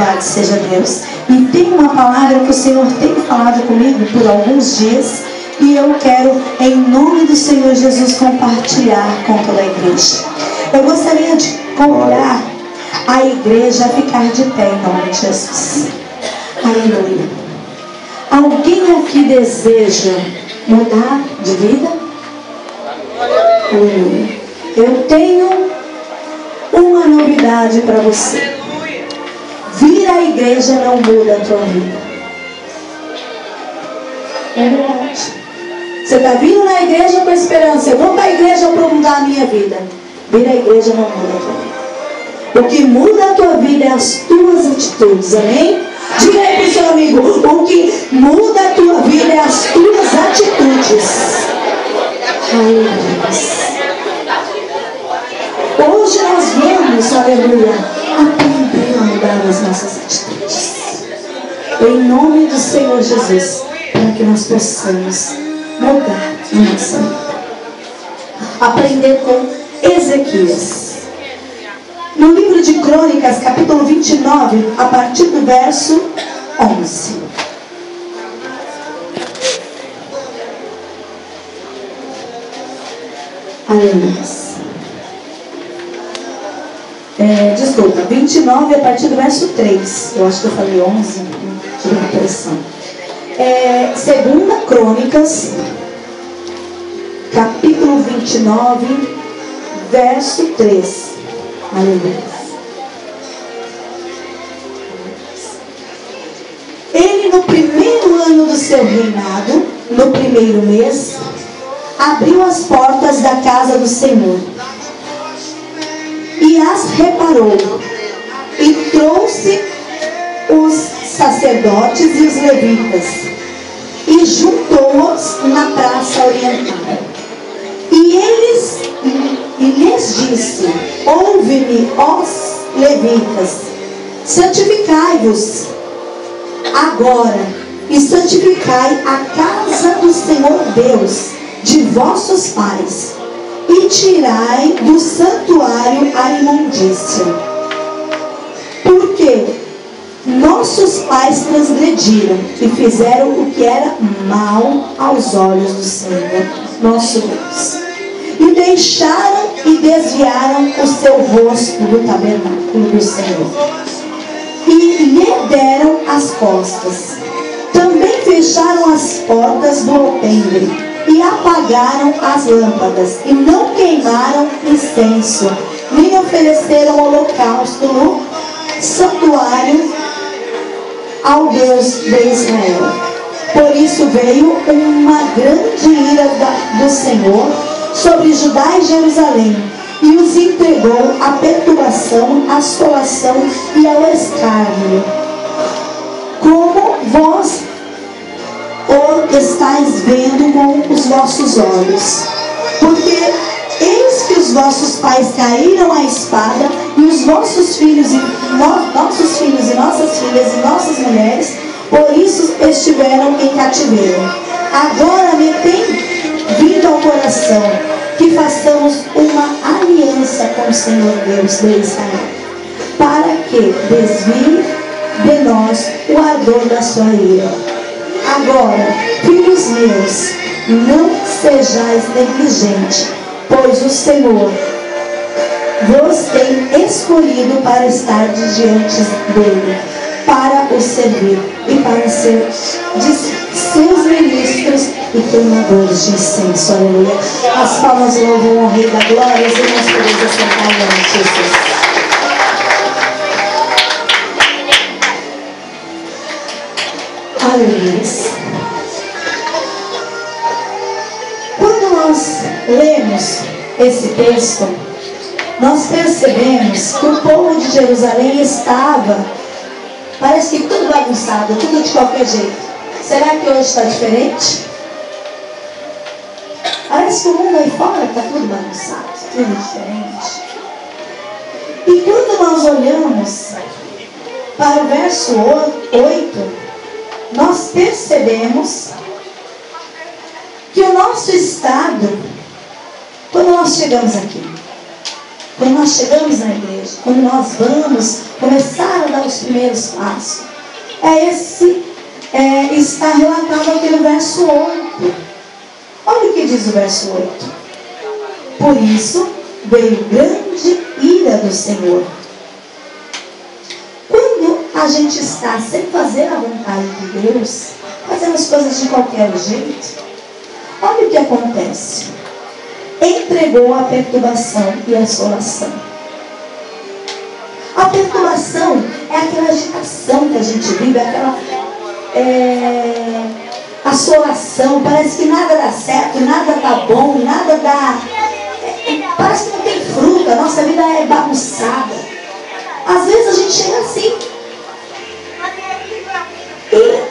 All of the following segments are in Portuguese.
Louvado seja Deus. E tem uma palavra que o Senhor tem falado comigo por alguns dias, e eu quero, em nome do Senhor Jesus, compartilhar com toda a igreja. Eu gostaria de convidar a igreja a ficar de pé em nome de Jesus. Aleluia. Alguém aqui deseja mudar de vida? Aleluia. Eu tenho uma novidade para você. Vir à igreja não muda a tua vida. É verdade. Você está vindo na igreja com esperança. Eu vou para a igreja para mudar a minha vida. Vir à igreja não muda a tua vida. O que muda a tua vida é as tuas atitudes. Amém? Diga aí para o seu amigo: o que muda a tua vida é as tuas atitudes. Aleluia. Hoje nós vamos, aleluia, aprender a mudar as nossas atitudes. Em nome do Senhor Jesus, para que nós possamos mudar a nossa vida. Aprender com Ezequias. No livro de Crônicas, capítulo 29, a partir do verso 11. Aleluia. Desculpa, 29 a partir do verso 3. Eu acho que eu falei 11. Tive uma impressão. Segunda Crônicas, capítulo 29, verso 3. Aleluia. Ele, no primeiro ano do seu reinado, no primeiro mês, abriu as portas da casa do Senhor e as reparou, e trouxe os sacerdotes e os levitas, e juntou-os na praça oriental. E lhes disse: ouve-me, ó levitas, santificai-vos agora, e santificai a casa do Senhor Deus de vossos pais, e tirai do santuário a imundícia, porque nossos pais transgrediram e fizeram o que era mal aos olhos do Senhor nosso Deus, e deixaram e desviaram o seu rosto do tabernáculo do Senhor, e lhe deram as costas. Também fecharam as portas do alpendre e apagaram as lâmpadas, e não queimaram incenso, nem ofereceram holocausto no santuário ao Deus de Israel. Por isso veio uma grande ira do Senhor sobre Judá e Jerusalém, e os entregou à perturbação, à assolação e ao escárnio, como vós o estáis vendo com os vossos olhos. Porque eis que os vossos pais caíram à espada, e os vossos filhos e nossos filhos e nossas filhas e nossas mulheres, por isso estiveram em cativeiro. Agora me tem vindo ao coração que façamos uma aliança com o Senhor Deus de Israel, para que desvie de nós o ardor da sua ira. Agora, filhos meus, não sejais negligentes, pois o Senhor vos tem escolhido para estar diante dele, para o servir e para ser de seus ministros e queimadores de incenso. Aleluia. As palmas louvam o Rei da Glória, e nós podemos assentar em nome de Jesus. Aleluia. Quando nós lemos esse texto, nós percebemos que o povo de Jerusalém estava, parece que tudo bagunçado, tudo de qualquer jeito. Será que hoje está diferente? Parece que o mundo aí fora está tudo bagunçado, tudo diferente. E quando nós olhamos para o verso 8, nós percebemos que o nosso estado, quando nós chegamos aqui, quando nós chegamos na igreja, quando nós vamos começar a dar os primeiros passos. Está relatado aqui no verso 8. Olha o que diz o verso 8. Por isso veio grande ira do Senhor. Quando a gente está sem fazer a vontade de Deus, fazendo as coisas de qualquer jeito, olha o que acontece. Entregou a perturbação e a assolação. A perturbação é aquela agitação que a gente vive, aquela assolação. Parece que nada dá certo, nada tá bom, nada dá. Parece que não tem fruta, a nossa vida é bagunçada. Às vezes a gente chega assim. E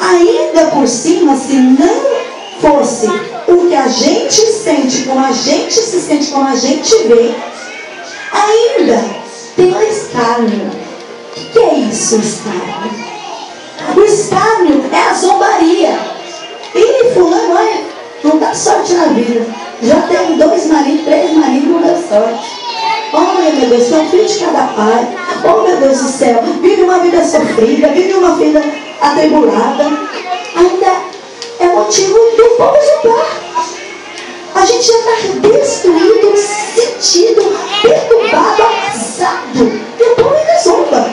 ainda por cima, se não fosse o que a gente sente, como a gente se sente, como a gente vê, ainda tem o escárnio. O que é isso, o escárnio? O escárnio é a zombaria. E fulano, olha, não dá sorte na vida. Já tem 2 maridos, 3 maridos, não dá sorte. Oh meu Deus, é um filho de cada pai. Oh meu Deus do céu, vive uma vida sofrida, vive uma vida atribulada. Ainda é motivo do povo zombar. A gente já está destruído, sentido, perturbado, arrasado. E o povo ainda zomba.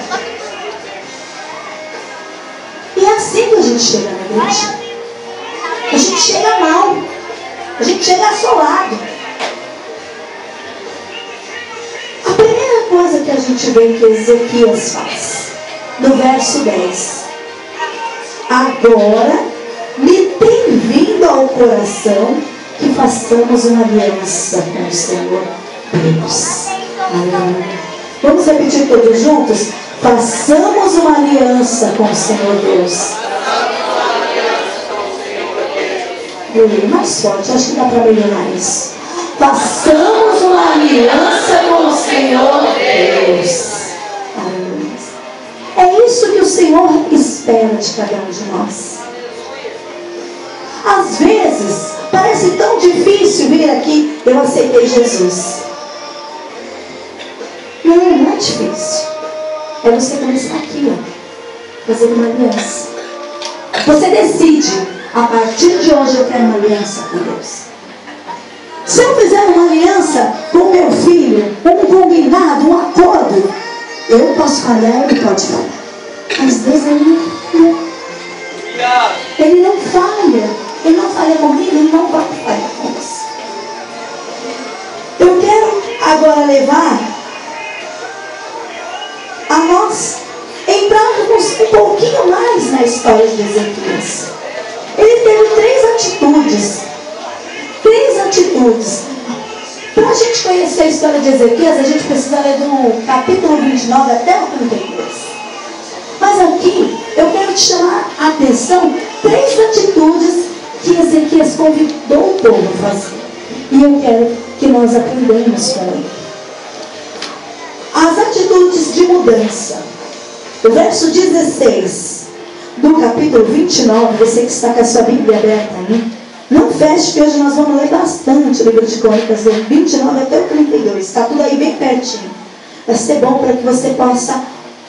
E é assim que a gente chega na igreja. A gente chega mal. A gente chega assolado. A primeira coisa que a gente vê que Ezequias faz, no verso 10. Agora me tem vindo ao coração que façamos uma aliança com o Senhor Deus. Aleluia. Vamos repetir todos juntos? Façamos uma aliança com o Senhor Deus. Mais forte, acho que dá para melhorar isso. Façamos uma aliança com o Senhor Deus. Aleluia. É isso que o Senhor espera de cada um de nós. Às vezes, parece tão difícil vir aqui, eu aceitei Jesus. Não é difícil. É você começar aqui, ó, fazer uma aliança. Você decide, a partir de hoje eu quero uma aliança com Deus. Se eu fizer uma aliança com meu filho, um combinado, um acordo, eu posso falhar, ele pode falhar. Às vezes ele não falha. Ele não falha comigo, ele não vai falhar com você. Eu quero agora levar a nós entrarmos um pouquinho mais na história de Ezequias. Ele teve 3 atitudes. 3 atitudes. Para a gente conhecer a história de Ezequias, a gente precisa ler do capítulo 29 até o 32. Mas aqui, eu quero te chamar a atenção 3 atitudes que Ezequias convidou o povo a fazer. E eu quero que nós aprendamos com ele. As atitudes de mudança. O verso 16 do capítulo 29, você que está com a sua Bíblia aberta aí, não feche, que hoje nós vamos ler bastante o livro de Crônicas, do 29 até o 32. Está tudo aí bem pertinho. Vai ser bom para que você possa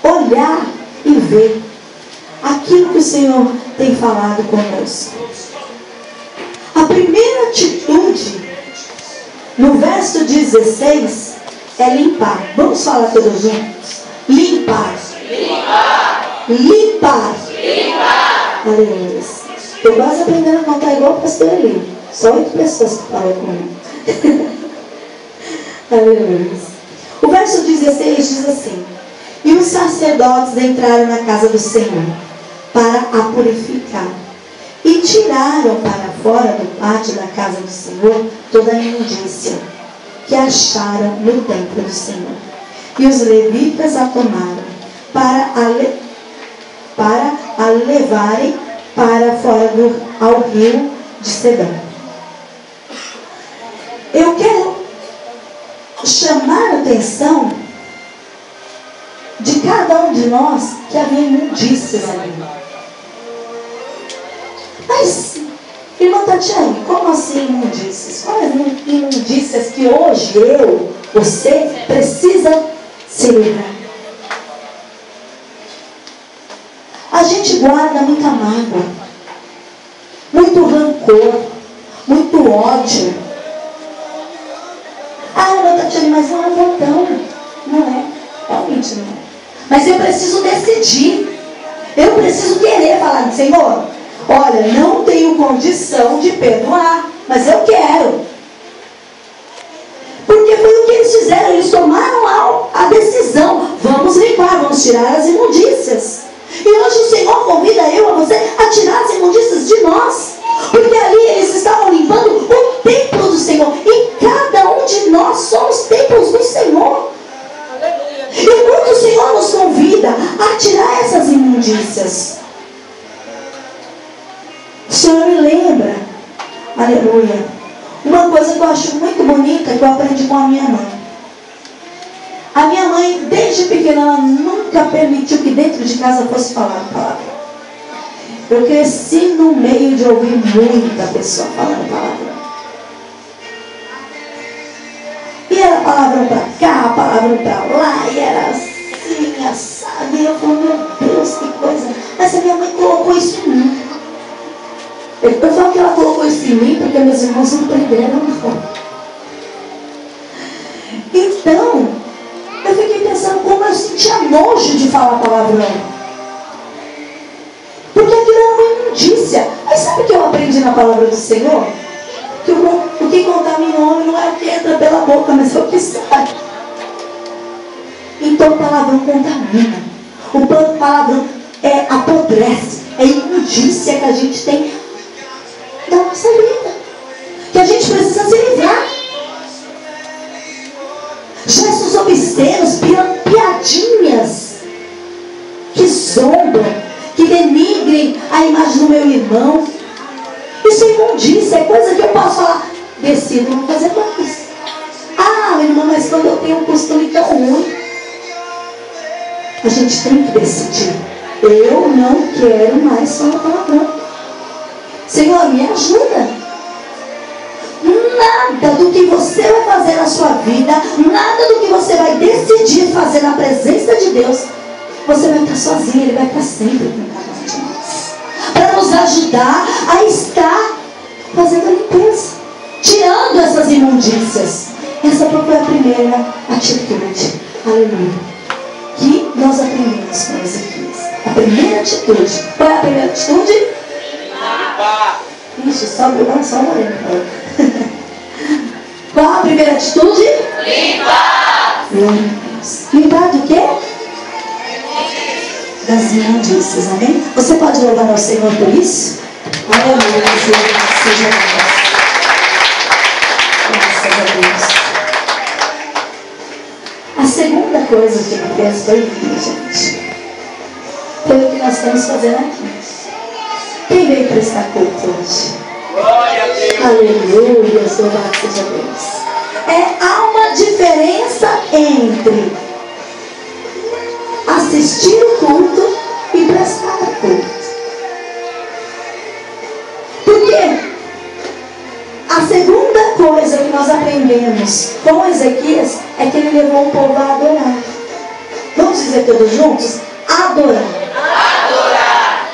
olhar e ver aquilo que o Senhor tem falado conosco. A primeira atitude, no verso 16, é limpar. Vamos falar todos juntos? Limpar. Limpar. Limpar. Limpar. Aleluia. Eu quase aprendendo a contar igual o pastor ali. Só 8 pessoas que falam comigo. Aleluia. O verso 16 diz assim: e os sacerdotes entraram na casa do Senhor para a purificar. E tiraram para fora do pátio da casa do Senhor toda a imundícia que acharam no templo do Senhor. E os levitas a tomaram para a levarem para fora ao rio de Cedão. Eu quero chamar a atenção de cada um de nós que havia imundícias ali. Mas, irmã Tatiane, como assim imundícias? Quais imundícias que hoje eu, Você precisa se livrar. A gente guarda muita mágoa, muito rancor, muito ódio. Ah, não, Tatiane, mas não é um botão. Não é, realmente não é. Mas eu preciso decidir. Eu preciso querer falar, Senhor, olha, não tenho condição de perdoar, mas eu quero. Porque foi o que eles fizeram, eles tomaram a decisão. Vamos limpar, vamos tirar as imundícias. E hoje o Senhor convida eu a você a tirar as imundícias de nós. Porque ali eles estavam limpando o templo do Senhor. E cada um de nós somos templos do Senhor. E quando o Senhor nos convida a tirar essas imundícias, o Senhor me lembra, aleluia, uma coisa que eu acho muito bonita, que eu aprendi com a minha mãe. A minha mãe, desde pequena, ela nunca permitiu que dentro de casa fosse falar a palavra. Eu cresci no meio de ouvir muita pessoa falando palavra. E era palavra pra cá, palavra pra lá, e era assim, assado. E eu falei, meu Deus, que coisa. Mas a minha mãe colocou isso em mim. Eu falo que ela colocou isso em mim porque meus irmãos não aprenderam. Então, eu fiquei pensando como eu sentia nojo de falar palavrão. Porque aquilo era uma imundícia. Mas sabe o que eu aprendi na palavra do Senhor? Que o que contamina o homem não é o que entra pela boca, mas é o que sai. Então o palavrão contamina. O palavrão apodrece. É imundícia que a gente tem da nossa vida, que a gente precisa se livrar. Gestos obscenos, piadinhas que zombam, que denigrem a imagem do meu irmão. Isso é imundícia, é coisa que eu posso falar, decido não fazer mais. Ah, irmão, mas quando eu tenho um costume tão ruim, a gente tem que decidir. Eu não quero mais falar palavrão. Senhor, me ajuda. Nada do que você vai fazer na sua vida, nada do que você vai decidir fazer na presença de Deus, você vai estar sozinho, Ele vai estar sempre com cada um de nós, para nos ajudar a estar fazendo a limpeza, tirando essas imundícias. Essa foi a primeira atitude, aleluia, que nós aprendemos com Ezequias. A primeira atitude. Qual é a primeira atitude? Limpar. Ixi, só moreno. Qual a primeira atitude? Limpar. Limpar do quê? Das imundícias, amém? Você pode louvar ao Senhor por isso? Aleluia, seja graças a Deus. A segunda coisa que ele fez foi lindo, gente. Foi o que nós estamos fazendo aqui. Quem veio prestar culto hoje? Glória a Deus. Aleluia, louvado seja Deus. Há uma diferença entre assistir o culto e prestar culto. Por quê? A segunda coisa que nós aprendemos com Ezequias é que ele levou o povo a adorar. Vamos dizer todos juntos? Adorar. Adorar.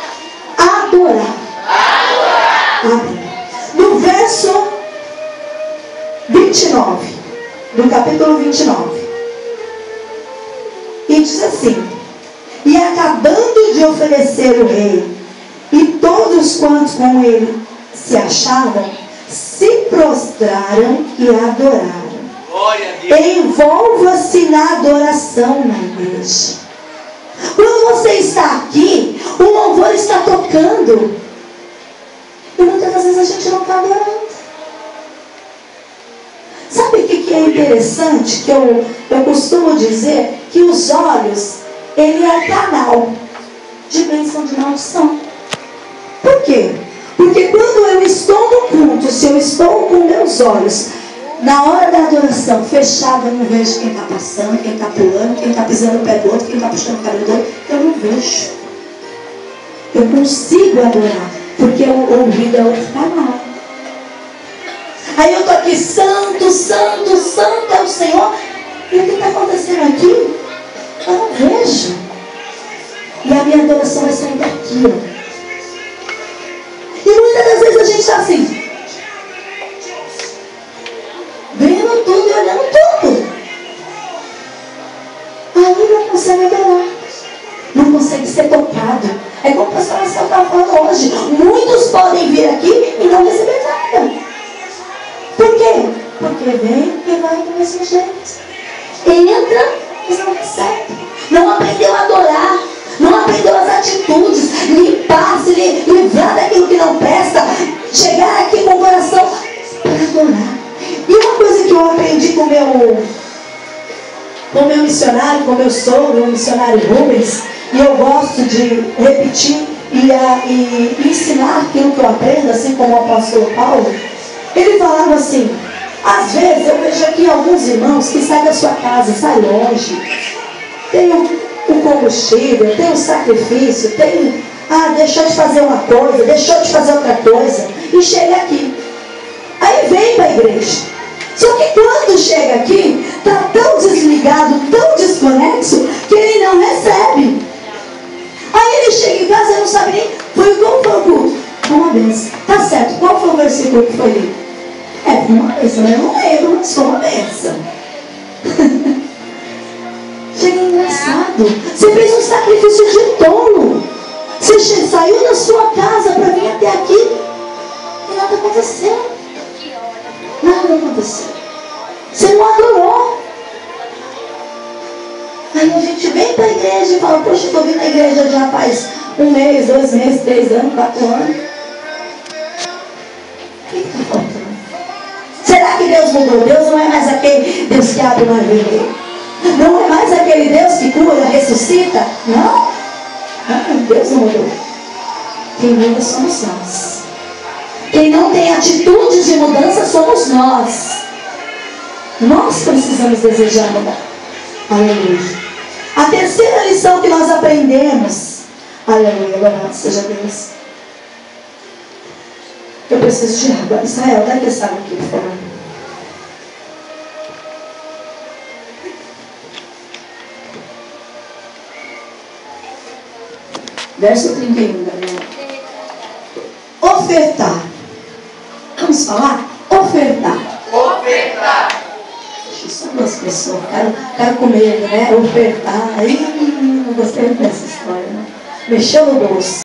Adorar. Adorar. Amém. No verso 29, do capítulo 29, e diz assim: e acabando de oferecer o rei e todos quantos com ele se achavam, se prostraram e adoraram. Envolva-se na adoração na igreja. Quando você está aqui, o louvor está tocando, e muitas vezes a gente não está adorando. Sabe o que é interessante? Que eu costumo dizer que os olhos, ele é canal de bênção, de maldição. Por quê? Porque quando eu estou no culto, se eu estou com meus olhos na hora da adoração fechada, eu não vejo quem está passando, quem está pulando, quem está pisando no pé do outro, quem está puxando o cabelo do outro. Eu não vejo. Eu consigo adorar, porque o ouvido é outro canal. Aí eu estou aqui, santo, santo, santo é o Senhor. E o que está acontecendo aqui? Eu não vejo. E a minha adoração vai sair daqui, ó. E muitas das vezes a gente está assim, vendo tudo e olhando tudo. Aí não consegue adorar, não consegue ser tocado. É como o pastor Marcelo estava falando hoje. Muitos podem vir aqui e não receber nada. Por quê? Porque vem e vai do mesmo jeito. Entra, mas não recebe. Não aprendeu a adorar. Não aprendeu as atitudes. Limpar, se livrar daquilo que não presta. Chegar aqui com o coração para adorar. E uma coisa que eu aprendi com o meu missionário, com o meu sogro, o missionário Rubens, e eu gosto de repetir e ensinar aquilo que eu aprendo, assim como o apóstolo Paulo. Ele falava assim: às vezes eu vejo aqui alguns irmãos que saem da sua casa, saem longe, tem o combustível, tem o sacrifício, tem, deixou de fazer uma coisa, deixou de fazer outra coisa, e chega aqui. Aí vem para a igreja. Só que quando chega aqui, está tão desligado, tão desconexo, que ele não recebe. Aí ele chega em casa e não sabe nem, qual foi o culto? Foi uma benção. Tá certo, qual foi o versículo que foi lido? Foi uma benção, eu não lembro, mas foi uma benção. Chega engraçado. Você fez um sacrifício de tolo. Você saiu da sua casa para vir até aqui e nada aconteceu. Nada aconteceu. Você não adorou. Aí a gente vem para a igreja e fala: poxa, estou vindo na igreja já faz 1 mês, 2 meses, 3 anos, 4 anos. O que está faltando? Será que Deus mudou? Deus não é mais aquele Deus que abre uma vida. Não é mais aquele Deus que cura, ressuscita. Não. Deus não mudou. Quem muda somos nós. Quem não tem atitudes de mudança somos nós. Nós precisamos desejar mudar. Aleluia. A terceira lição que nós aprendemos. Aleluia, louvado seja Deus. Eu preciso de água. Israel, dá essa água aqui, por favor. Verso 31, galera. Ofertar. Vamos falar? Ofertar. Ofertar. Só 2 pessoas. Quero comer, né? Ofertar. Não gostei dessa história, né? Mexeu no bolso.